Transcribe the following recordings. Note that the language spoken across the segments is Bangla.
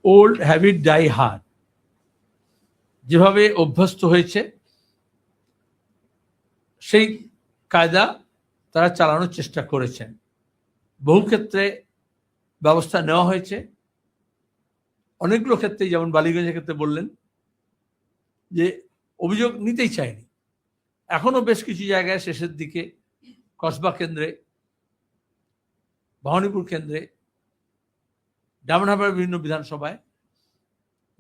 ওল্ড হ্যাবিট ডাই হার্ড, যেভাবে অভ্যস্ত হয়েছে সেই কায়দা তারা চালানোর চেষ্টা করেছেন। বহু ক্ষেত্রে ব্যবস্থা নেওয়া হয়েছে, অনেকগুলো ক্ষেত্রে, যেমন বালিগঞ্জের ক্ষেত্রে বললেন যে অভিযোগ নিতেই চায়নি। এখনো বেশ কিছু জায়গায় শেষের দিকে কসবা কেন্দ্রে, ভবানীপুর কেন্দ্রে, ডায়মন্ড বিভিন্ন বিধানসভায়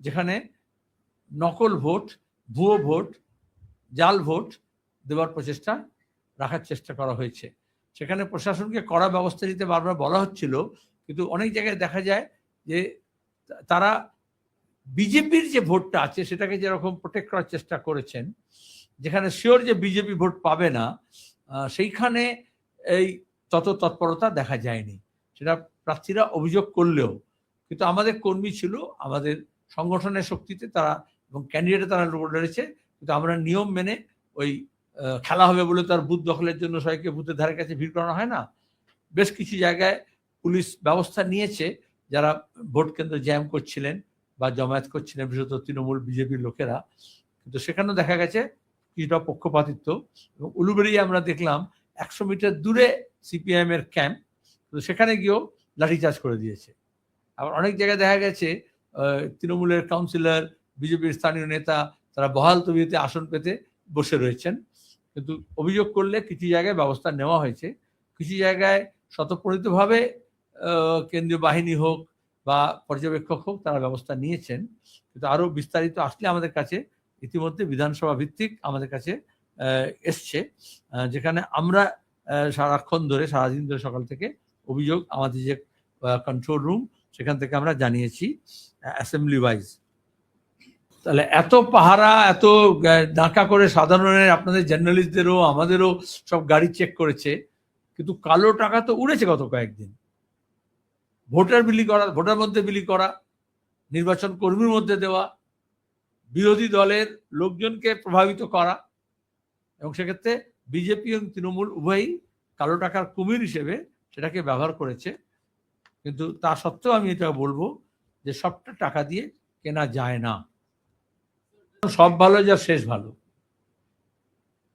যেখানে নকল ভোট, ভুয়ো ভোট, জাল ভোট দেওয়ার প্রচেষ্টা রাখার চেষ্টা করা হয়েছে। সেখানে প্রশাসনকে কড়া ব্যবস্থা নিতে বারবার বলা হচ্ছিল, কিন্তু অনেক জায়গায় দেখা যায় যে তারা বিজেপির যে ভোটটা আছে সেটাকে যেরকম প্রোটেক্ট করার চেষ্টা করেছেন, যেখানে শিওর যে বিজেপি ভোট পাবে না, সেইখানে এই তত তৎপরতা দেখা যায়নি। সেটা প্রার্থীরা অভিযোগ করলেও, কিন্তু আমাদের কর্মী ছিল, আমাদের সংগঠনের শক্তিতে তারা এবং ক্যান্ডিডেটে তারা লড়েছে, কিন্তু আমরা নিয়ম মেনে, ওই খেলা হবে বলে তার বুথ দখলের জন্য সবাইকে বুথের ধারে কাছে ভিড় করানো হয় না। বেশ কিছু জায়গায় পুলিশ ব্যবস্থা নিয়েছে, যারা ভোট কেন্দ্র জ্যাম করছিলেন বা জমায়েত করছিলেন, বিশেষত তৃণমূল বিজেপির লোকেরা, কিন্তু সেখানেও দেখা গেছে কিছুটা পক্ষপাতিত্ব। এবং উলুবেড়িয়ে আমরা দেখলাম 100 মিটার দূরে সিপিআইএম এর ক্যাম্প, তো সেখানে গিয়েও লাঠিচার্জ করে দিয়েছে। আবার অনেক জায়গায় দেখা গেছে তৃণমূলের কাউন্সিলর, বিজেপির স্থানীয় নেতা, তারা বহাল তবিয়তে আসন পেতে বসে রয়েছেন, কিন্তু অভিযোগ করলে কিছু জায়গায় ব্যবস্থা নেওয়া হয়েছে। কিছু জায়গায় স্বতঃপ্রণীতভাবে কেন্দ্রীয় বাহিনী হোক বা পর্যবেক্ষক হোক, তারা ব্যবস্থা নিয়েছেন। কিন্তু আরো বিস্তারিত আসলে আমাদের কাছে ইতিমধ্যে বিধানসভা ভিত্তিক আমাদের কাছে এসছে, যেখানে আমরা সারাক্ষণ ধরে, সারাদিন ধরে, সকাল থেকে অভিযোগ আমাদের যে কন্ট্রোল রুম, সেখান থেকে আমরা জানিয়েছি অ্যাসেম্বলি ওয়াইজ। তাহলে এত পাহারা, এত ডাকা করে সাধারণের, আপনাদের জার্নালিস্টদেরও আমাদেরও সব গাড়ি চেক করেছে, কিন্তু কালো টাকা তো উড়েছে গত কয়েকদিন। ভোটার বিলি করা, ভোটার মধ্যে বিলি করা, নির্বাচন কর্মীর মধ্যে দেওয়া, বিরোধী দলের লোকজনকে প্রভাবিত করা, এবং সেক্ষেত্রে বিজেপি এবং তৃণমূল উভয়ই কালো টাকার কুমির হিসেবে সেটাকে ব্যবহার করেছে। কিন্তু তা সত্ত্বেও আমি এটা বলবো যে সবটা টাকা দিয়ে কেনা যায় না। সব ভালো যা শেষ ভালো।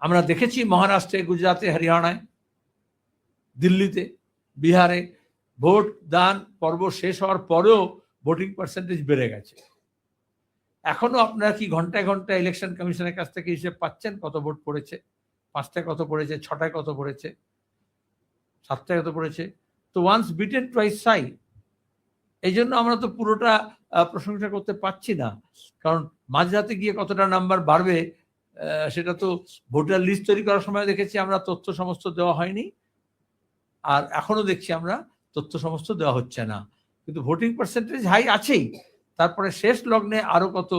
আমরা দেখেছি মহারাষ্ট্রে, গুজরাটে, হরিয়ানায়, দিল্লিতে, বিহারে ভোট দান পর্ব শেষ হওয়ার পরেও ভোটিং পার্সেন্টেজ বেড়ে গেছে। এখনো আপনারা কি ঘন্টায় ঘন্টায় ইলেকশন কমিশনের কাছ থেকে হিসেব পাচ্ছেন কত ভোট পড়েছে, 5টায় কত পড়েছে, 6টায় কত পড়েছে, 7টায় কত পড়েছে? তো ওয়ান্স বিটেন টুয়াইস শাই। এই জন্য আমরা তো পুরোটা প্রশংসা করতে পারছি না, কারণ মাঝরাতে গিয়ে কতটা নাম্বার বাড়বে সেটা তো ভোটার লিস্ট তৈরি করার সময় দেখেছি আমরা, তথ্য সমস্ত দেওয়া হয়নি, আর এখনো দেখছি আমরা তথ্য সমস্ত দেওয়া হচ্ছে না। কিন্তু ভোটিং পার্সেন্টেজ হাই আছেই, তারপরে শেষ লগ্নে আরো কত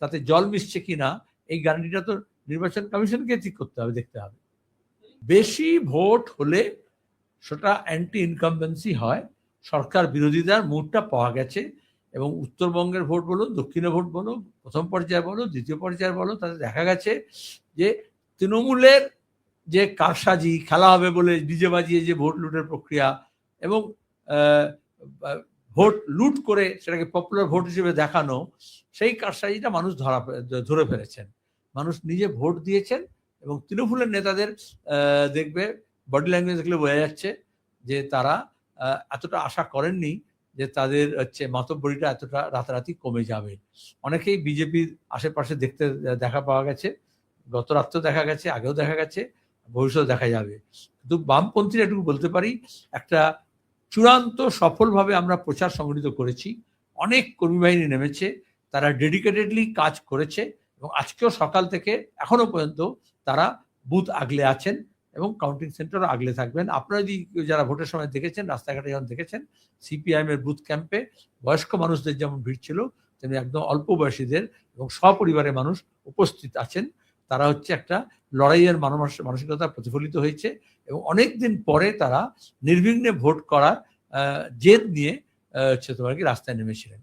তাতে জল মিশছে কিনা, এই গ্যারান্টিটা তো নির্বাচন কমিশনকে ঠিক করতে হবে, দেখতে হবে। বেশি ভোট হলে সেটা অ্যান্টি ইনকামবেন্সি হয়, সরকার বিরোধিতার মুডটা পাওয়া গেছে। এবং উত্তরবঙ্গের ভোট বলো, দক্ষিণের ভোট বলো, প্রথম পর্যায়ে বলো, দ্বিতীয় পর্যায়ে বলো, তাতে দেখা গেছে যে তৃণমূলের যে কারসাজি, খেলা হবে বলে ডিজে বাজিয়ে যে ভোট লুটের প্রক্রিয়া, এবং ভোট লুট করে সেটাকে পপুলার ভোট হিসেবে দেখানো, সেই কারসাজিটা মানুষ ধরে ফেলেছেন। মানুষ নিজে ভোট দিয়েছেন, এবং তৃণমূলের নেতাদের দেখবে বডি ল্যাঙ্গুয়েজ দেখলে বোঝা যাচ্ছে যে তারা এতটা আশা করেননি যে তাদের মাতব্বরিটা এতটা রাতারাতি কমে যাবে। অনেকেই বিজেপির আশেপাশে দেখা পাওয়া গেছে, গত রাত্রেও দেখা গেছে, আগেও দেখা গেছে, ভবিষ্যতে দেখা যাবে। কিন্তু বামপন্থীরা এটুকু বলতে পারি, একটা চূড়ান্ত সফলভাবে আমরা প্রচার সংগঠিত করেছি, অনেক কর্মী বাহিনী নেমেছে, তারা ডেডিকেটেডলি কাজ করেছে, এবং আজকেও সকাল থেকে এখনো পর্যন্ত তারা বুথ আগলে আছেন এবং কাউন্টিং সেন্টারও আগলে থাকবেন। আপনারা যদি যারা ভোটের সময় দেখেছেন, রাস্তাঘাটে যখন দেখেছেন, সিপিআইএম এর বুথ ক্যাম্পে বয়স্ক মানুষদের যেমন ভিড় ছিল, তেমনি একদম অল্প বয়সীদের এবং সপরিবারের মানুষ উপস্থিত আছেন। তারা একটা লড়াইয়ের মানসিকতা প্রতিফলিত হয়েছে, এবং অনেকদিন পরে তারা নির্বিঘ্নে ভোট করার জেদ নিয়ে রাস্তায় নেমেছিলেন।